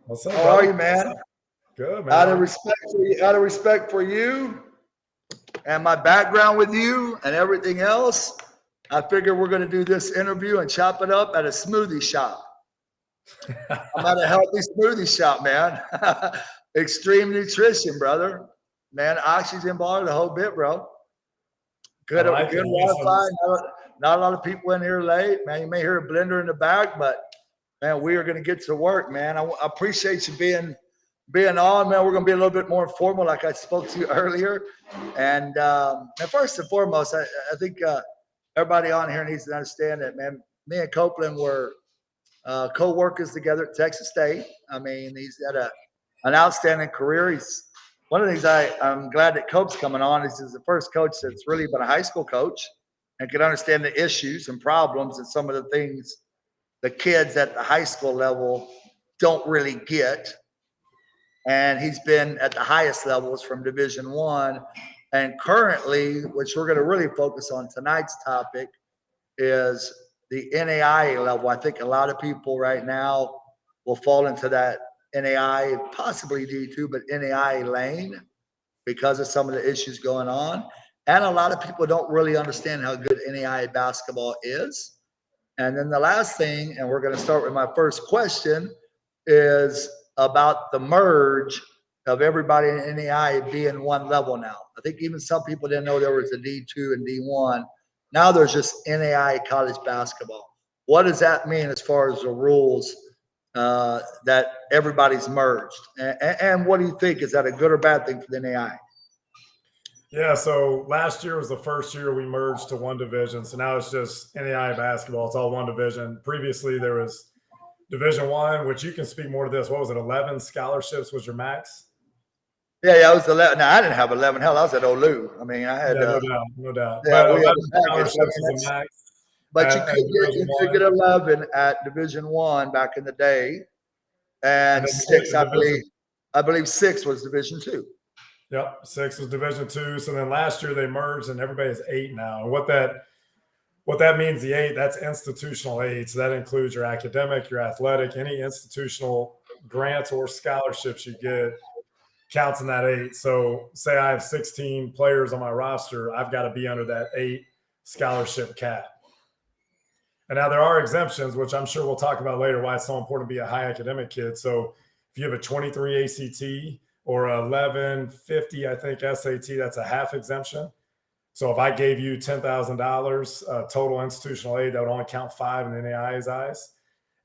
What's up, How brother? are you, man? Good, man. Out of respect for you and my background with you and everything else, I figure we're going to do this interview and chop it up at a smoothie shop. I'm at a healthy smoothie shop, man. Extreme nutrition, brother. Man, oxygen bar, the whole bit, bro. Good, I like good it. Wi-Fi. Not a lot of people in here late, man. You may hear a blender in the back, but man, we are going to get to work, man. I appreciate you being on, man. We're going to be a little bit more informal, like I spoke to you earlier. And first and foremost, I think everybody on here needs to understand that, man. Me and Copeland were co-workers together at Texas State. I mean, he's had an outstanding career. He's one of the things I'm glad that Cope's coming on is he's the first coach that's really been a high school coach and can understand the issues and problems and some of the things the kids at the high school level don't really get. And he's been at the highest levels from Division One. And currently, which we're going to really focus on tonight's topic, is the NAIA level. I think a lot of people right now will fall into that NAIA, possibly D2, but NAIA lane because of some of the issues going on. And a lot of people don't really understand how good NAIA basketball is. And then the last thing, and we're going to start with my first question, is about the merge of everybody in NAIA being one level now. I think even some people didn't know there was a D2 and D1. Now there's just NAIA college basketball. What does that mean as far as the rules that everybody's merged? And what do you think? Is that a good or bad thing for the NAIA? Yeah, so last year was the first year we merged to one division. So now it's just NAIA basketball. It's all one division. Previously, there was Division One, which you can speak more to this. What was it? 11 scholarships was your max? Yeah, I was 11. Now I didn't have 11. Hell, I was at Olu. I mean, I had. Yeah, no doubt. Yeah, But we 11 had the package. scholarships was a max. But at Division you could One, get 11 at Division One back in the day, and and then six, I Division. believe six was Division Two. Yep, 6 was Division Two. So then last year they merged, and everybody's 8 now. And what that means, the 8, that's institutional aid. So that includes your academic, your athletic, any institutional grants or scholarships you get counts in that 8. So say I have 16 players on my roster, I've got to be under that 8 scholarship cap. And now there are exemptions, which I'm sure we'll talk about later, why it's so important to be a high academic kid. So if you have a 23 ACT or 1150, I think SAT, that's a half exemption. So if I gave you $10,000 total institutional aid, that would only count 5 in NAIA's eyes.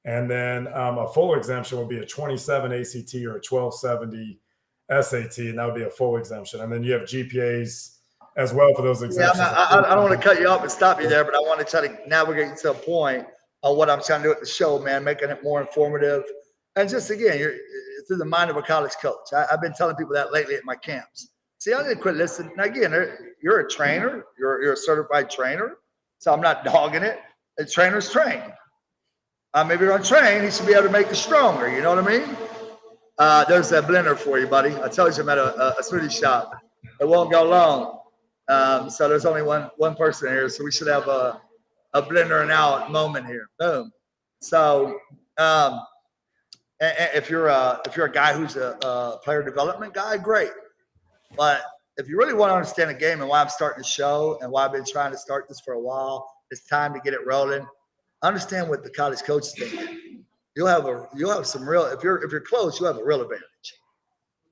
And then a full exemption would be a 27 ACT or a 1270 SAT, and that would be a full exemption. And then you have GPAs as well for those exemptions. Yeah, I don't want to cut you off and stop you there, but I want to try to navigate to a point of what I'm trying to do at the show, man, making it more informative. And just again, you're through the mind of a college coach. I've been telling people that lately at my camps. See, I'm going to quit listening. Now, again, you're a trainer. You're a certified trainer. So I'm not dogging it. A trainer's trained. Maybe you're on train. He should be able to make you stronger. You know what I mean? There's that blender for you, buddy. I told you I'm at a smoothie shop. It won't go long. So there's only one person here. So we should have a blender and out moment here. Boom. So if you're a guy who's a player development guy, great. But if you really want to understand the game and why I'm starting the show and why I've been trying to start this for a while, it's time to get it rolling. Understand what the college coaches think. You'll have some real, if you're close, you'll have a real advantage.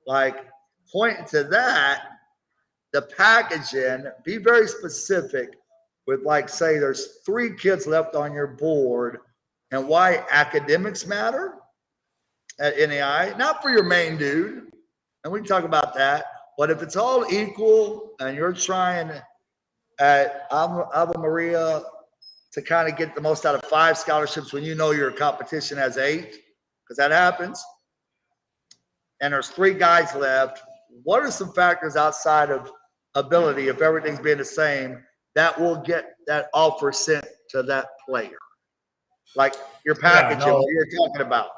Like pointing to that, the packaging, be very specific with, like, say there's 3 kids left on your board and why academics matter at NAI, not for your main dude. And we can talk about that. But if it's all equal and you're trying at Ave Maria to kind of get the most out of 5 scholarships when you know your competition has 8, because that happens, and there's 3 guys left, what are some factors outside of ability, if everything's being the same, that will get that offer sent to that player? Like your packaging, what you're talking about.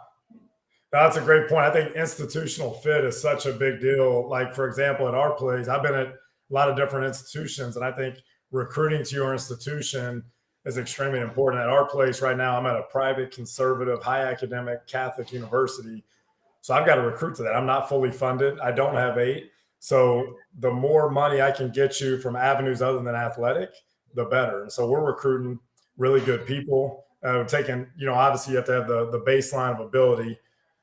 That's a great point. I think institutional fit is such a big deal. Like, for example, at our place, I've been at a lot of different institutions, and I think recruiting to your institution is extremely important. At our place right now, I'm at a private, conservative, high academic Catholic university. So I've got to recruit to that. I'm not fully funded. I don't have 8. So the more money I can get you from avenues other than athletic, the better. And so we're recruiting really good people. Taking, obviously you have to have the baseline of ability.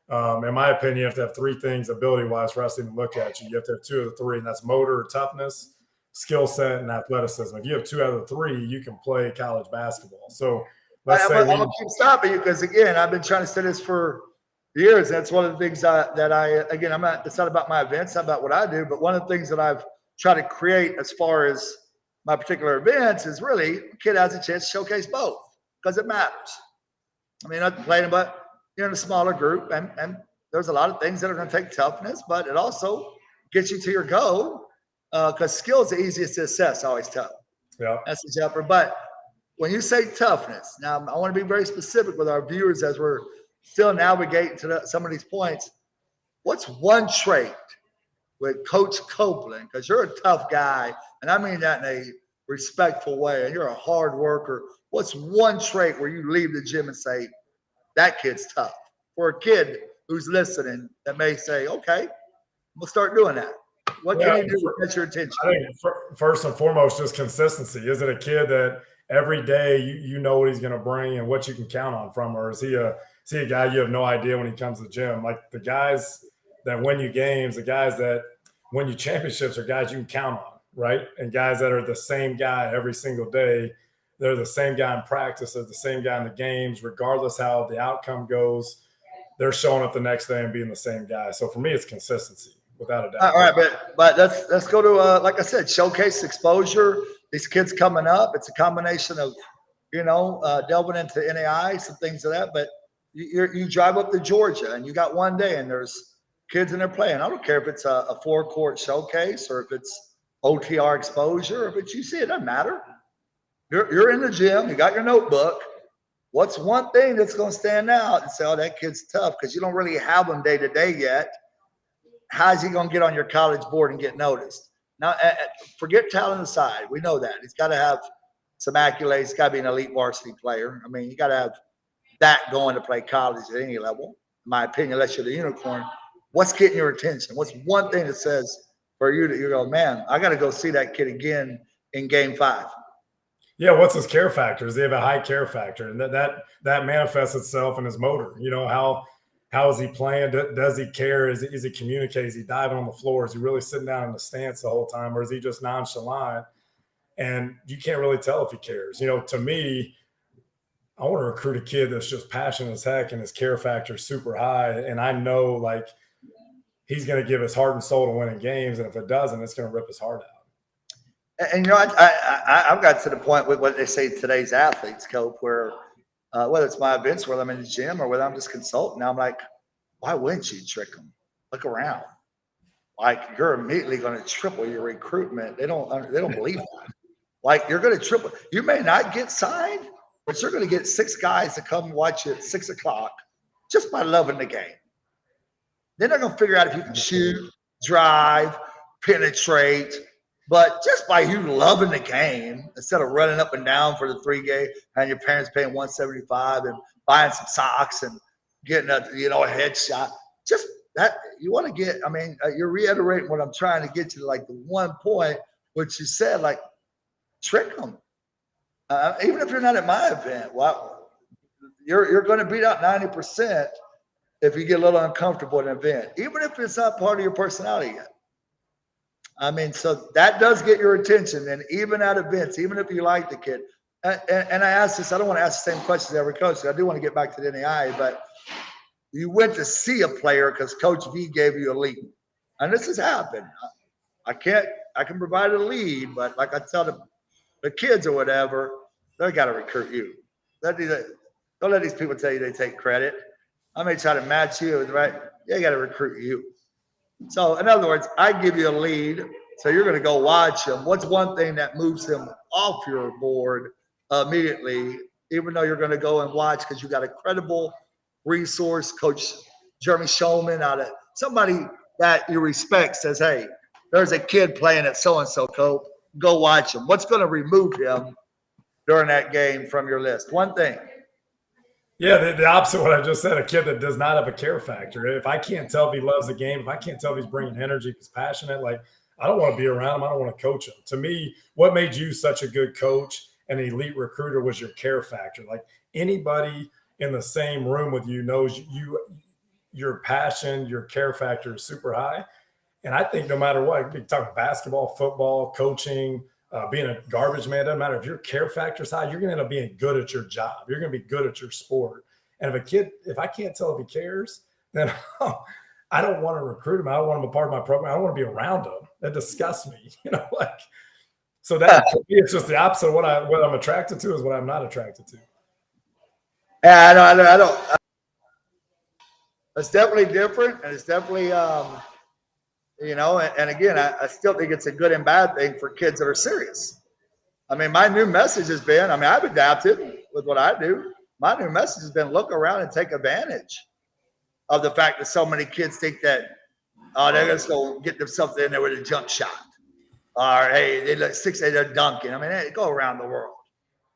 In my opinion, you have to have 3 things ability-wise for us to even look at you. You have to have 2 of the 3, and that's motor or toughness, skill set, and athleticism. If you have 2 out of the 3, you can play college basketball. So let's say I'm gonna keep stopping you because again, I've been trying to say this for years. That's one of the things that I again, it's not about my events, not about what I do, but one of the things that I've tried to create as far as my particular events is really kid has a chance to showcase both because it matters. I mean, not complaining, but you're in a smaller group, and there's a lot of things that are going to take toughness, but it also gets you to your goal because skill is the easiest to assess. I always tell. Yeah, that's the jumper. But when you say toughness, now I want to be very specific with our viewers as we're still navigating to some of these points. What's one trait with Coach Copeland? Because you're a tough guy, and I mean that in a respectful way, and you're a hard worker. What's one trait where you leave the gym and say, that kid's tough? For a kid who's listening that may say, okay, we'll start doing that. What can you do to get your attention? I think first and foremost, just consistency. Is it a kid that every day you know what he's going to bring and what you can count on from, or is he a guy you have no idea when he comes to the gym? Like the guys that win you games, the guys that win you championships are guys you can count on, right? And guys that are the same guy every single day. They're the same guy in practice. They're the same guy in the games, regardless how the outcome goes. They're showing up the next day and being the same guy. So for me, it's consistency, without a doubt. All right, but let's go to like I said, showcase exposure. These kids coming up. It's a combination of, delving into NAIA, some things of that. But you drive up to Georgia and you got one day and there's kids in there playing. I don't care if it's a 4-court showcase or if it's OTR exposure or if it's UC. It doesn't matter. You're in the gym. You got your notebook. What's one thing that's going to stand out and say, oh, that kid's tough? Because you don't really have them day to day yet. How's he going to get on your college board and get noticed? Now, forget talent aside. We know that. He's got to have some accolades. He's got to be an elite varsity player. I mean, you got to have that going to play college at any level, in my opinion, unless you're the unicorn. What's getting your attention? What's one thing that says for you that you go, man, I got to go see that kid again in game 5? Yeah, what's his care factor? Does he have a high care factor? And that manifests itself in his motor. How is he playing? Does he care? Is he communicating? Is he diving on the floor? Is he really sitting down in the stance the whole time? Or is he just nonchalant? And you can't really tell if he cares. To me, I want to recruit a kid that's just passionate as heck and his care factor is super high. And I know, like, he's going to give his heart and soul to winning games. And if it doesn't, it's going to rip his heart out. And I've got to the point with what they say today's athletes, Cope, where whether it's my events, whether I'm in the gym or whether I'm just consulting, I'm like, why wouldn't you trick them? Look around. Like you're immediately going to triple your recruitment. They don't believe that. Like you're going to triple. You may not get signed, but you're going to get 6 guys to come watch you at 6 o'clock just by loving the game. Then they're going to figure out if you can shoot, drive, penetrate. But just by you loving the game, instead of running up and down for the 3-game and your parents paying $175 and buying some socks and getting a headshot, just that you want to get. I mean, you're reiterating what I'm trying to get to, like the one point which you said, like trick them. Even if you're not at my event, well, you're going to beat out 90% if you get a little uncomfortable at an event, even if it's not part of your personality yet. I mean, so that does get your attention. And even at events, even if you like the kid, and I ask this, I don't want to ask the same questions to every coach. I do want to get back to the NAIA, but you went to see a player because Coach V gave you a lead. And this has happened. I can provide a lead, but like I tell the kids or whatever, they got to recruit you. Don't let these people tell you they take credit. I may try to match you, right? They got to recruit you. So in other words, I give you a lead, so you're going to go watch him. What's one thing that moves him off your board immediately, even though you're going to go and watch because you got a credible resource, Coach Jeremy Showman, somebody that you respect says, hey, there's a kid playing at so-and-so, Cope. Go watch him. What's going to remove him during that game from your list? One thing. Yeah, the opposite of what I just said, a kid that does not have a care factor. If I can't tell if he loves the game, if I can't tell if he's bringing energy, if he's passionate, like I don't want to be around him. I don't want to coach him. To me, what made you such a good coach and elite recruiter was your care factor. Like anybody in the same room with you knows your passion, your care factor is super high. And I think no matter what, you talk basketball, football, coaching, being a garbage man, doesn't matter. If your care factor's high, you're going to end up being good at your job. You're going to be good at your sport. And if I can't tell if he cares, then I don't want to recruit him. I don't want him a part of my program. I don't want to be around him. That disgusts me. So that to me, it's just the opposite of what I'm attracted to is what I'm not attracted to. Yeah, I don't. It's definitely different, and it's definitely, and again, I still think it's a good and bad thing for kids that are serious. I mean, my new message has been, I've adapted with what I do. My new message has been look around and take advantage of the fact that so many kids think that, they're going to go get themselves in there with a jump shot. Or, hey, they look 6'8", they're dunking. I mean, hey, go around the world.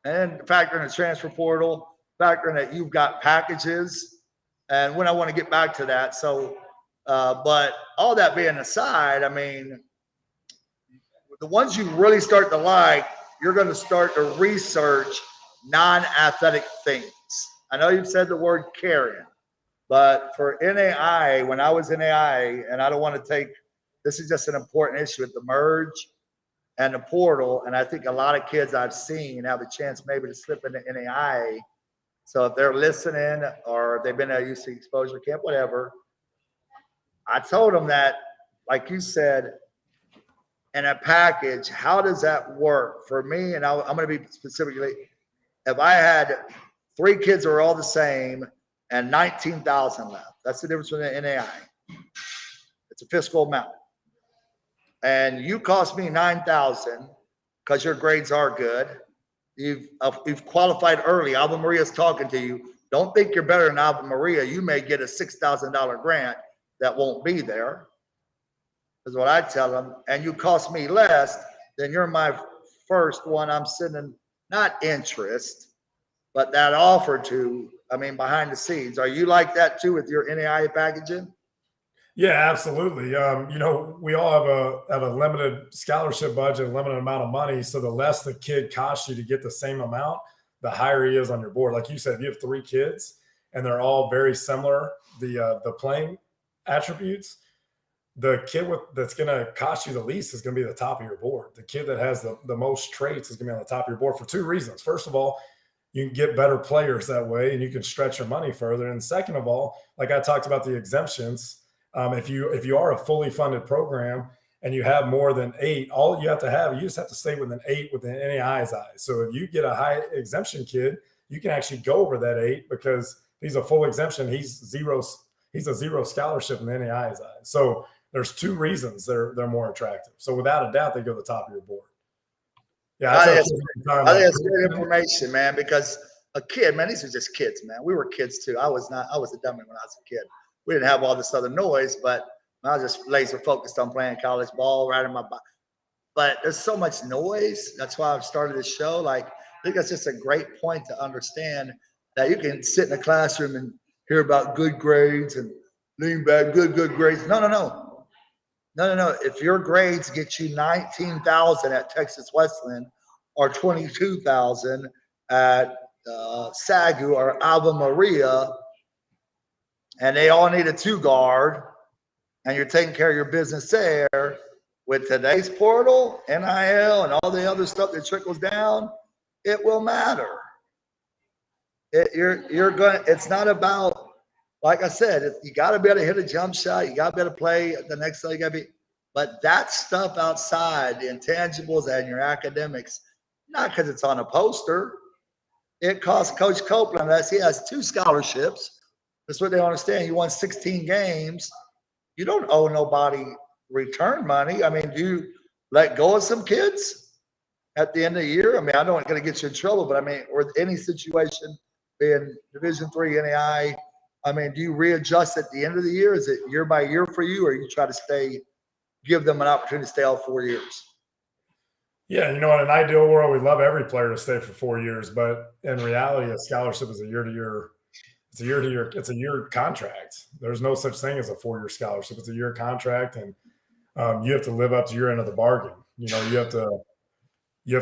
And factor in the transfer portal, factor in that you've got packages. And when I want to get back to that. So, but all that being aside, I mean, the ones you really start to like, you're going to start to research non-athletic things. I know you've said the word caring, but for NAIA, when I was in NAIA, and I don't want to take, this is just an important issue with the merge and the portal. And I think a lot of kids I've seen have a chance maybe to slip into NAIA. So if they're listening or they've been at UC exposure camp, whatever, I told them that, like you said, in a package, how does that work for me? And I'm going to be specifically, if I had 3 kids that are all the same and 19,000 left, that's the difference between the NAI. It's a fiscal amount. And you cost me 9,000 because your grades are good. You've qualified early. Ave Maria's talking to you. Don't think you're better than Ave Maria. You may get a $6,000 grant that won't be there, is what I tell them. And you cost me less, then you're my first one. I'm sending not interest, but that offer to, behind the scenes. Are you like that too with your NAIA packaging? Yeah, absolutely. We all have a limited scholarship budget, a limited amount of money. So the less the kid costs you to get the same amount, the higher he is on your board. Like you said, if you have 3 kids and they're all very similar, the playing attributes, the kid that's going to cost you the least is going to be the top of your board. The kid that has the most traits is going to be on the top of your board for 2 reasons. First of all, you can get better players that way and you can stretch your money further. And second of all, like I talked about the exemptions, if you are a fully funded program and you have more than 8, all you have to have, you just have to stay within 8 within NAIA's eyes. So if you get a high exemption kid, you can actually go over that 8 because he's a full exemption. He's a 0 scholarship in the NAIA's eyes. So there's 2 reasons they're more attractive. So without a doubt, they go to the top of your board. Yeah, I think it's good information, man, because a kid, man, these are just kids, man. We were kids too. I was a dummy when I was a kid. We didn't have all this other noise, but I was just laser focused on playing college ball, riding my bike. But there's so much noise. That's why I've started this show. Like, I think that's just a great point to understand that you can sit in a classroom and hear about good grades and lean back, good grades. No. If your grades get you 19,000 at Texas Wesleyan or 22,000 at SAGU or Ave Maria, and they all need a 2 guard, and you're taking care of your business there, with today's portal, NIL, and all the other stuff that trickles down, it will matter. It's not about, like I said, you got to be able to hit a jump shot. You got to be able to play at the next level. You got to be, but that stuff outside, the intangibles and your academics, not because it's on a poster. It costs Coach Copeland, as he has 2 scholarships. That's what they understand. He won 16 games. You don't owe nobody return money. Do you let go of some kids at the end of the year? I don't want to get you in trouble, but or any situation being Division III NAI, do you readjust at the end of the year? Is it year by year for you, or you try to give them an opportunity to stay all 4 years? Yeah, in an ideal world, we'd love every player to stay for 4 years, but in reality, a scholarship is a year-to-year It's a year to year. It's a year contract. There's no such thing as a 4-year scholarship. It's a year contract, and you have to live up to your end of the bargain. You have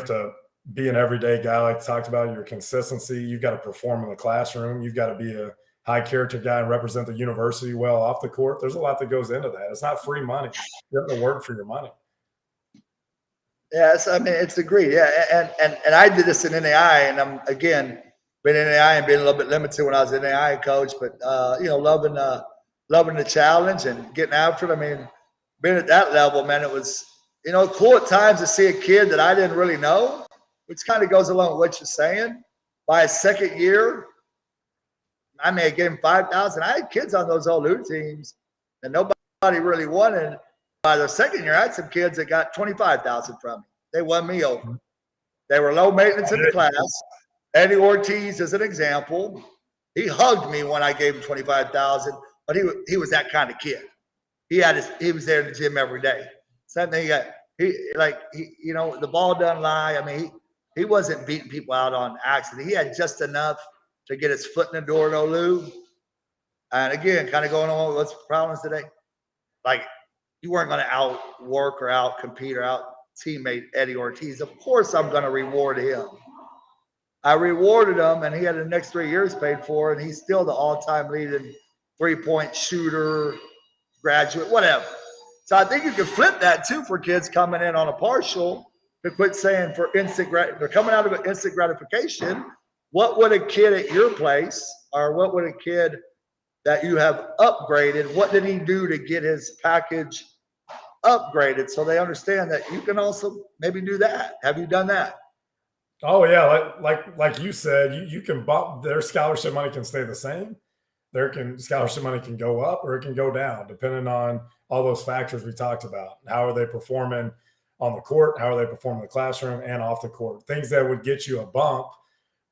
to be an everyday guy, like talked about. Your consistency. You've got to perform in the classroom. You've got to be a high character guy and represent the university well off the court. There's a lot that goes into that. It's not free money. You have to work for your money. Yes, I mean it's agreed. Yeah, and I did this in NAIA, and I'm again been in NAIA and being a little bit limited when I was an NAIA coach, but loving the challenge and getting after it. I mean, being at that level, man, it was cool at times to see a kid that I didn't really know, which kind of goes along with what you're saying. By his second year, I may have given him 5,000. I had kids on those old new teams that nobody really wanted. By their second year, I had some kids that got 25,000 from me. They won me over. They were low maintenance in the class. Eddie Ortiz is an example. He hugged me when I gave him 25,000, but he was that kind of kid. He was there in the gym every day. Same thing. The ball doesn't lie. I mean, he wasn't beating people out on accident. He had just enough to get his foot in the door, though, Lou. And again, kind of going on with what's the problems today. Like, you weren't going to outwork or out-compete or out-teammate Eddie Ortiz. Of course I'm going to reward him. I rewarded him, and he had the next 3 years paid for, and he's still the all-time leading three-point shooter, graduate, whatever. So I think you can flip that, too, for kids coming in on a partial to quit saying they're coming out of an instant gratification. What would a kid at your place, or what would a kid that you have upgraded, what did he do to get his package upgraded, so they understand that you can also maybe do that? Have you done that? Oh yeah, like you said, you can bump their scholarship money can stay the same. Scholarship money can go up or it can go down depending on all those factors we talked about. How are they performing on the court? How are they performing in the classroom and off the court? Things that would get you a bump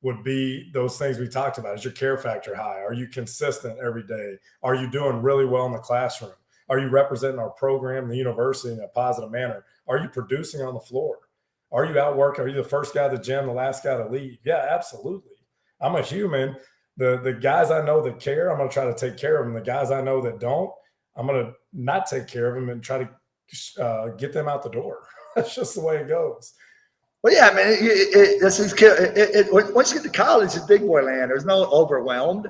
would be those things we talked about. Is your care factor high? Are you consistent every day? Are you doing really well in the classroom? Are you representing our program, the university, in a positive manner? Are you producing on the floor? Are you out working? Are you the first guy to the gym, the last guy to leave? Yeah, absolutely. I'm a human. The guys I know that care, I'm going to try to take care of them. The guys I know that don't, I'm going to not take care of them and try to get them out the door. That's just the way it goes. Well, yeah, I mean, once you get to college, it's big boy land. There's no overwhelmed.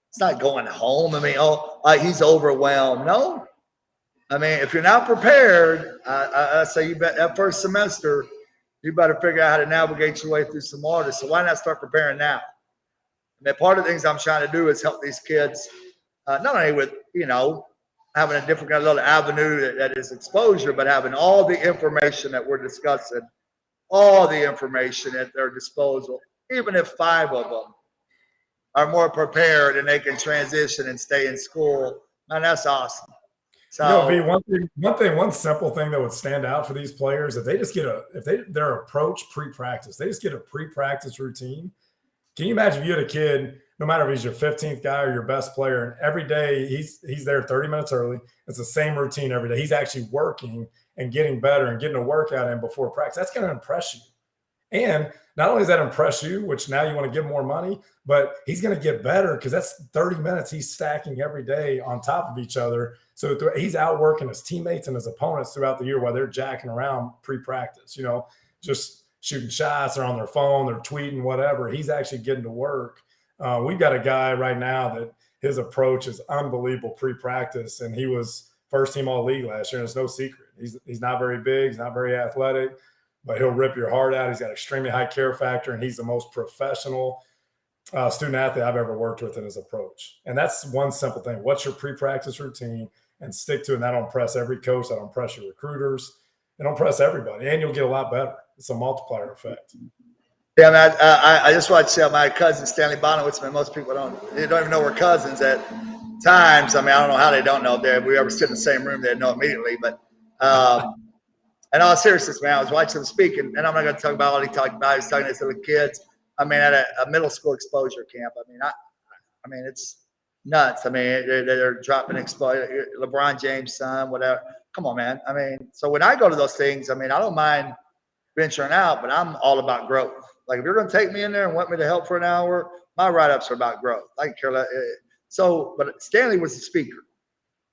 It's not going home. I mean, he's overwhelmed. No. I mean, if you're not prepared, I say that first semester, you better figure out how to navigate your way through some water. So why not start preparing now? I mean, part of the things I'm trying to do is help these kids, not only with, having a different little avenue that is exposure, but having all the information that we're discussing, all the information at their disposal, even if 5 of them are more prepared and they can transition and stay in school. Man, that's awesome. So, one simple thing that would stand out for these players, if they just get their approach pre-practice, they just get a pre-practice routine. Can you imagine if you had a kid, no matter if he's your 15th guy or your best player, and every day he's there 30 minutes early, it's the same routine every day. He's actually working and getting better and getting a workout in before practice. That's going to impress you. And not only does that impress you, which now you want to give more money, but he's going to get better because that's 30 minutes he's stacking every day on top of each other. So he's outworking his teammates and his opponents throughout the year while they're jacking around pre-practice, just shooting shots or on their phone, they're tweeting, whatever. He's actually getting to work. We've got a guy right now that his approach is unbelievable pre-practice, and he was first team all-league last year, and it's no secret. He's not very big. He's not very athletic, but he'll rip your heart out. He's got extremely high care factor, and he's the most professional student athlete I've ever worked with in his approach. And that's one simple thing. What's your pre-practice routine? And stick to it. And that don't press every coach. That don't press your recruiters. It don't press everybody. And you'll get a lot better. It's a multiplier effect. Yeah, man, I just want to say my cousin Stanley Bonowitz, man, most people don't even know we're cousins at times. I mean, I don't know how they don't know. If we ever sit in the same room, they'd know immediately. But in all seriousness, man, I was watching him speak, and I'm not going to talk about what he talked about. He was talking to his little kids. I mean, at a middle school exposure camp. I mean, it's nuts. I mean, they're dropping exposure. LeBron James' son, whatever. Come on, man. I mean, so when I go to those things, I mean, I don't mind venturing out, but I'm all about growth. Like, if you're going to take me in there and want me to help for an hour, My write-ups are about growth. I can care less. So, but Stanley was the speaker.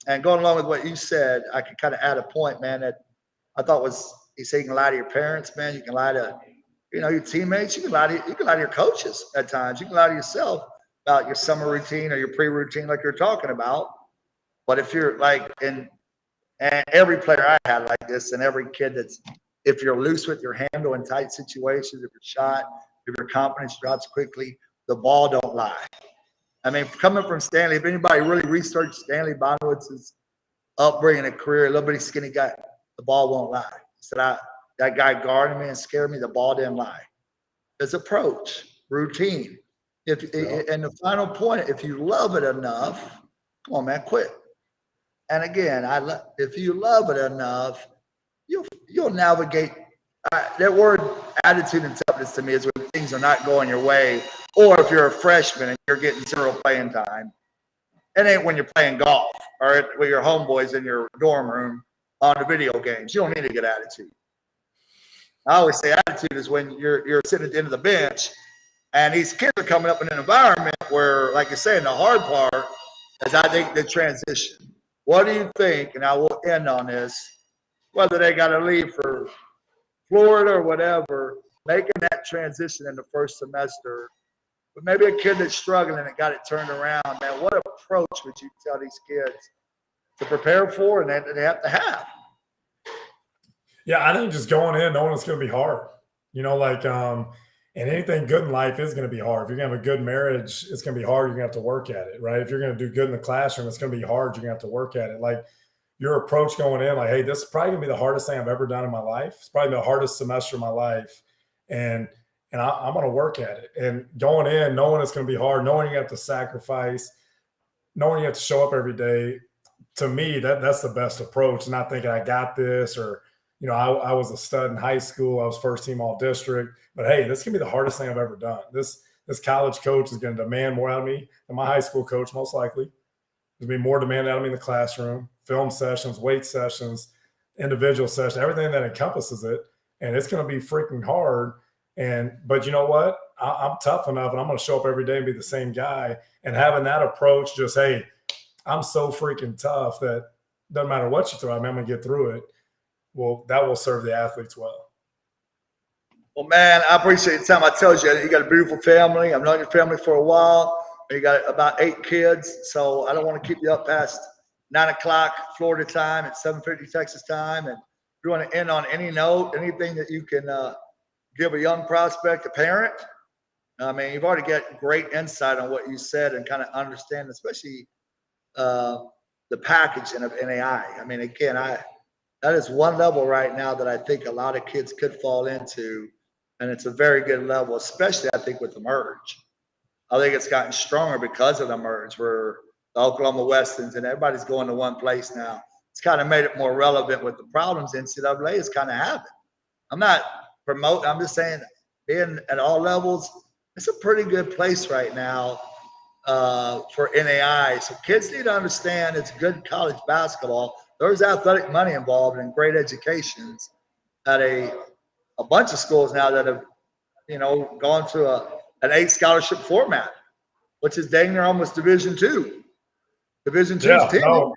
And going along with what you said, I could kind of add a point, man, that I thought was, he said you can lie to your parents, man. You can lie to, your teammates. You can lie to your coaches at times. You can lie to yourself about your summer routine or your pre-routine like you're talking about. But if you're like, and every player I had like this, and every kid if you're loose with your handle in tight situations, if you're shot, if your confidence drops quickly, the ball don't lie. I mean, coming from Stanley, if anybody really researched Stanley Bonawitz's upbringing and career, a little bitty skinny guy, the ball won't lie. He said, that guy guarded me and scared me, the ball didn't lie. His approach, routine. And the final point, if you love it enough, come on, man, quit. And again, if you love it enough, you'll navigate. That word attitude and toughness to me is when things are not going your way, or if you're a freshman and you're getting 0 playing time. It ain't when you're playing golf or with your homeboys in your dorm room on the video games. You don't need a good attitude. I always say attitude is when you're sitting at the end of the bench and these kids are coming up in an environment where, like you say, the hard part is, I think, the transition. What do you think? And I will end on this, whether they got to leave for Florida or whatever, making that transition in the first semester, but maybe a kid that's struggling and got it turned around, man, what approach would you tell these kids to prepare for and that they have to have? Yeah, I think just going in, knowing it's going to be hard. And anything good in life is going to be hard. If you're going to have a good marriage, it's going to be hard. You're going to have to work at it, right? If you're going to do good in the classroom, it's going to be hard. You're going to have to work at it. Like, your approach going in, like, hey, this is probably going to be the hardest thing I've ever done in my life. It's probably the hardest semester of my life. And I'm going to work at it. And going in, knowing it's going to be hard, knowing you have to sacrifice, knowing you have to show up every day, to me, that's the best approach. Not thinking I got this, or, I was a stud in high school. I was first team all district. But hey, this can be the hardest thing I've ever done. This college coach is going to demand more out of me than my high school coach, most likely. There's going to be more demand out of me in the classroom, film sessions, weight sessions, individual sessions, everything that encompasses it. And it's going to be freaking hard. But you know what? I'm tough enough, and I'm going to show up every day and be the same guy. And having that approach, just, hey, I'm so freaking tough that doesn't matter what you throw at me, I'm going to get through it. Well, that will serve the athletes well. Well, man, I appreciate the time. I told you, you got a beautiful family. I've known your family for a while. You got about 8 kids, so I don't want to keep you up past 9 o'clock Florida time at 7:50 Texas time. And if you want to end on any note, anything that you can give a young prospect, a parent, I mean, you've already got great insight on what you said and kind of understand, especially the packaging of NAIA. I mean, again, that is one level right now that I think a lot of kids could fall into, and it's a very good level, especially I think with the merge. I think it's gotten stronger because of the merge, where the Oklahoma Westerns and everybody's going to one place now. It's kind of made it more relevant with the problems NCAA is kind of having. I'm not promoting, I'm just saying, being at all levels, it's a pretty good place right now for NAIA. So kids need to understand it's good college basketball. There's athletic money involved in great educations at a bunch of schools now that have, gone to an 8 scholarship format, which is dang near almost Division II. Division II team. No,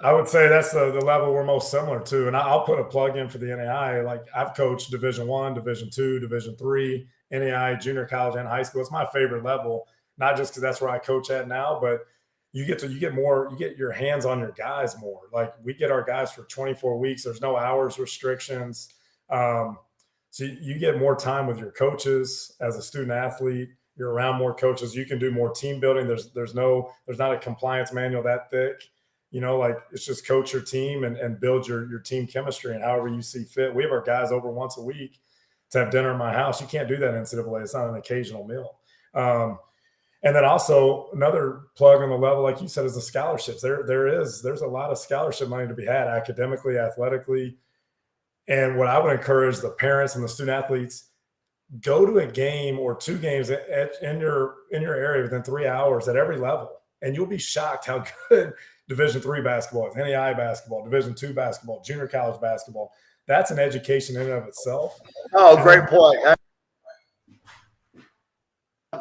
I would say that's the level we're most similar to. And I'll put a plug in for the NAIA. Like, I've coached Division I, Division II, Division III, NAIA, junior college, and high school. It's my favorite level, not just because that's where I coach at now, but you get your hands on your guys more. Like, we get our guys for 24 weeks. There's no hours restrictions. So you get more time with your coaches as a student athlete. You're around more coaches. You can do more team building. There's not a compliance manual that thick. Like, it's just coach your team and build your team chemistry and however you see fit. We have our guys over once a week to have dinner in my house. You can't do that in NCAA. It's not an occasional meal. And then also another plug on the level, like you said, is the scholarships. There's a lot of scholarship money to be had academically, athletically. And what I would encourage the parents and the student athletes, go to a game or 2 games in your area within 3 hours at every level. And you'll be shocked how good Division III basketball is, NAIA basketball, Division II basketball, junior college basketball. That's an education in and of itself. Oh, great point.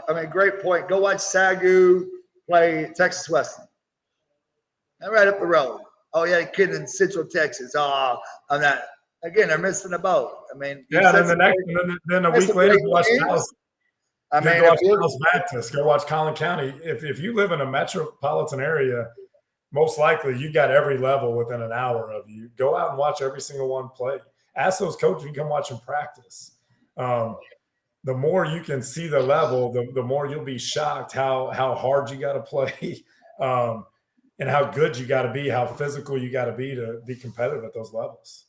I mean, great point. Go watch Sagu play Texas Western. And right up the road. Oh, yeah, kid in Central Texas. Oh, I'm not. Again, they're missing the boat. I mean, Yeah, and then a week later, go watch Dallas. I mean, go watch Dallas Baptist. Go watch Collin County. If you live in a metropolitan area, most likely you've got every level within an hour of you. Go out and watch every single one play. Ask those coaches to come watch them practice. The more you can see the level, the more you'll be shocked how hard you got to play, and how good you got to be, how physical you got to be competitive at those levels.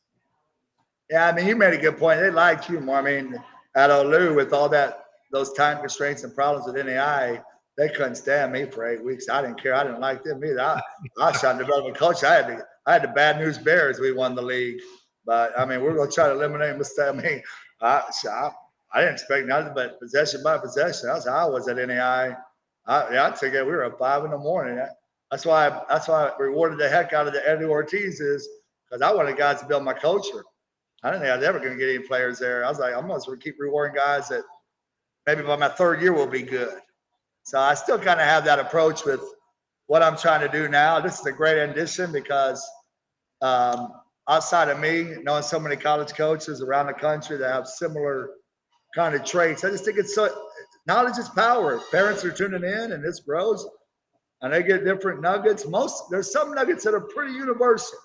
Yeah, I mean, you made a good point. They liked you more. I mean, at OLU with all those time constraints and problems with NAIA, they couldn't stand me for 8 weeks. I didn't care. I didn't like them either. I was trying to develop a coach. I had the bad news bears. We won the league, but I mean, we're going to try to eliminate mistakes. I mean, I didn't expect nothing but possession by possession. That's how I was at NAIA. I took it. We were at 5 a.m. That's why I rewarded the heck out of the Eddie Ortiz's, because I wanted guys to build my culture. I didn't think I was ever going to get any players there. I was like, I'm going to keep rewarding guys that maybe by my 3rd year will be good. So I still kind of have that approach with what I'm trying to do now. This is a great addition because outside of me, knowing so many college coaches around the country that have similar kind of traits, I just think it's so knowledge is power. Parents are tuning in and this grows and they get different nuggets. There's some nuggets that are pretty universal.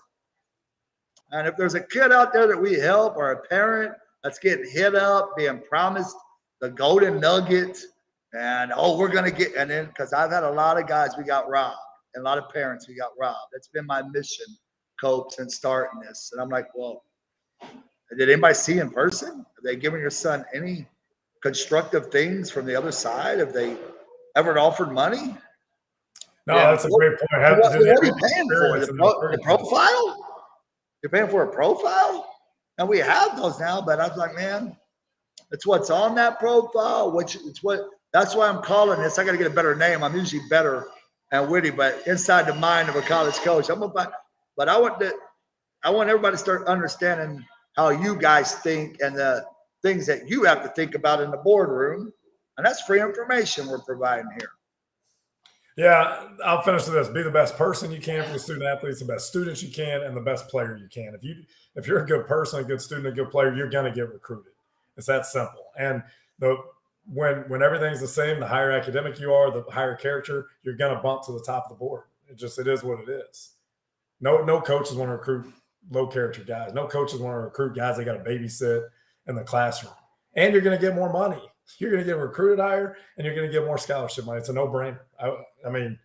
And if there's a kid out there that we help or a parent that's getting hit up, being promised the golden nugget, and we're going to get, and then because I've had a lot of guys we got robbed and a lot of parents we got robbed. That's been my mission, Cope, since starting this. And I'm like, well, did anybody see in person? Have they given your son any constructive things from the other side? Have they ever offered money? No, that's a great point. What are you paying for? The profile? You're paying for a profile? And we have those now, but I was like, man, it's what's on that profile, that's why I'm calling this. I got to get a better name. I'm usually better and witty, but inside the mind of a college coach. But I want everybody to start understanding how you guys think and the things that you have to think about in the boardroom. And that's free information we're providing here. Yeah, I'll finish with this. Be the best person you can for the student athletes, the best students you can, and the best player you can. If you're a good person, a good student, a good player, you're going to get recruited. It's that simple. And when everything's the same, the higher academic you are, the higher character, you're going to bump to the top of the board. It is what it is. No coaches want to recruit low character guys. No coaches want to recruit guys they got to babysit in the classroom. And you're going to get more money. You're going to get recruited higher, and you're going to get more scholarship money. It's a no-brainer. I mean,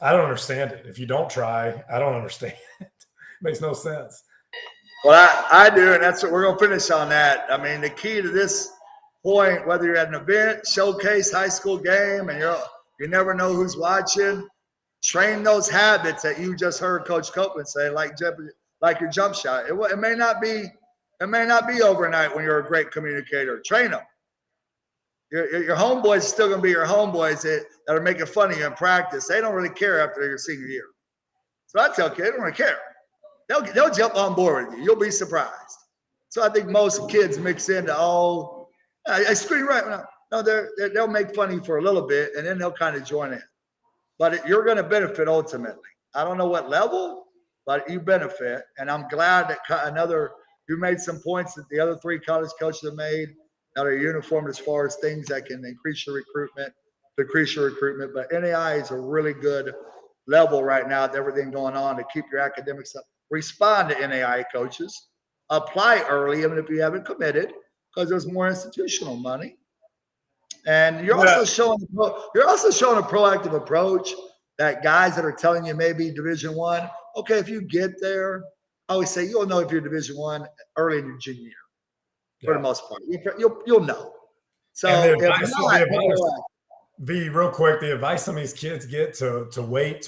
I don't understand it. If you don't try, I don't understand it. It makes no sense. Well, I do, and that's what we're going to finish on that. I mean, the key to this point, whether you're at an event, showcase, high school game, and you never know who's watching, train those habits that you just heard Coach Copeland say, like your jump shot. It may not be overnight when you're a great communicator. Train them. Your homeboys are still going to be your homeboys that are making fun of you in practice. They don't really care after your senior year. So I tell kids, they don't really care. They'll jump on board with you. You'll be surprised. So I think most kids mix into, I screen right now. No, they'll make fun of you for a little bit, and then they'll kind of join in. But you're going to benefit ultimately. I don't know what level, but you benefit. And I'm glad that you made some points that the other 3 college coaches have made that are uniform as far as things that can increase your recruitment, decrease your recruitment. But NAIA is a really good level right now with everything going on to keep your academics up. Respond to NAIA coaches. Apply early, even if you haven't committed, because there's more institutional money. And you're also showing a proactive approach that guys that are telling you maybe Division I, okay, if you get there, I always say you'll know if you're Division I early in your junior year. For the most part, you'll know. So real quick, the advice some of these kids get to wait,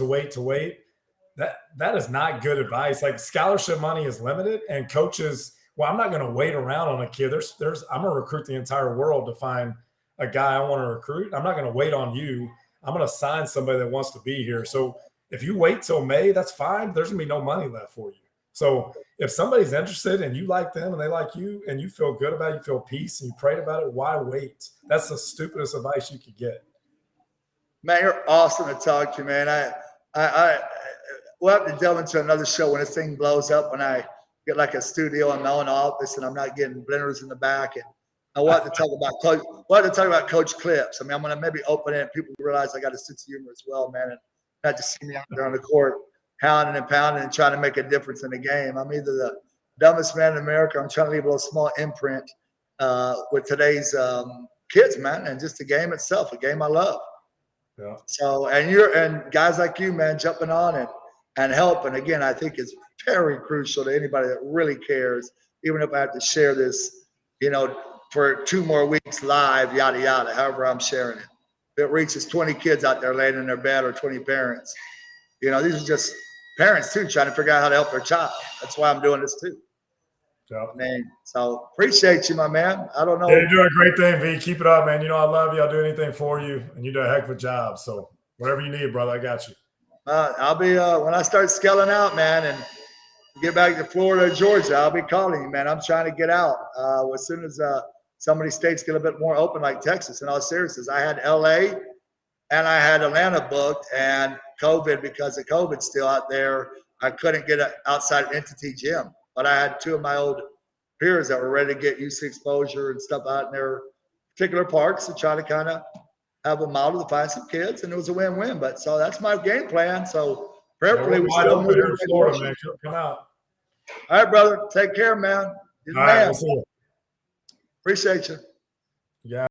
that is not good advice. Like, scholarship money is limited, and coaches, well, I'm not going to wait around on a kid. I'm going to recruit the entire world to find a guy I want to recruit. I'm not going to wait on you. I'm going to sign somebody that wants to be here. So if you wait till May, that's fine. There's going to be no money left for you. So if somebody's interested and you like them and they like you and you feel good about it, you feel peace and you prayed about it, why wait? That's the stupidest advice you could get. Man, you're awesome to talk to, man. We'll have to delve into another show when this thing blows up, when I get like a studio in my own office and I'm not getting blenders in the back. And I want to talk about Coach Clips. I mean, I'm going to maybe open it and people realize I got a sense of humor as well, man. And not just see me out there on the court pounding and pounding and trying to make a difference in the game. I'm either the dumbest man in America. I'm trying to leave a little small imprint with today's kids, man, and just the game itself, a game I love. Yeah. So, and guys like you, man, jumping on and helping, again, I think is very crucial to anybody that really cares, even if I have to share this, for 2 more weeks live, yada, yada, however I'm sharing it. If it reaches 20 kids out there laying in their bed or 20 parents, these are just parents too, trying to figure out how to help their child. That's why I'm doing this too. Yeah. Man, so appreciate you, my man. I don't know. Yeah, you're doing a great thing, V. Keep it up, man. I love you. I'll do anything for you, and you do a heck of a job. So whatever you need, brother, I got you. I'll be when I start scaling out, man, and get back to Florida, Georgia. I'll be calling you, man. I'm trying to get out as soon as some of these states get a bit more open, like Texas. In all seriousness, I had LA and I had Atlanta booked, and COVID, because of COVID still out there, I couldn't get an outside entity gym. But I had 2 of my old peers that were ready to get UC exposure and stuff out in their particular parks to try to kind of have a model to find some kids, and it was a win-win. But so that's my game plan. So prayerfully, we still move in Florida, man. Come out. All right, brother. Take care, man. All right, we'll see you. Appreciate you. Yeah.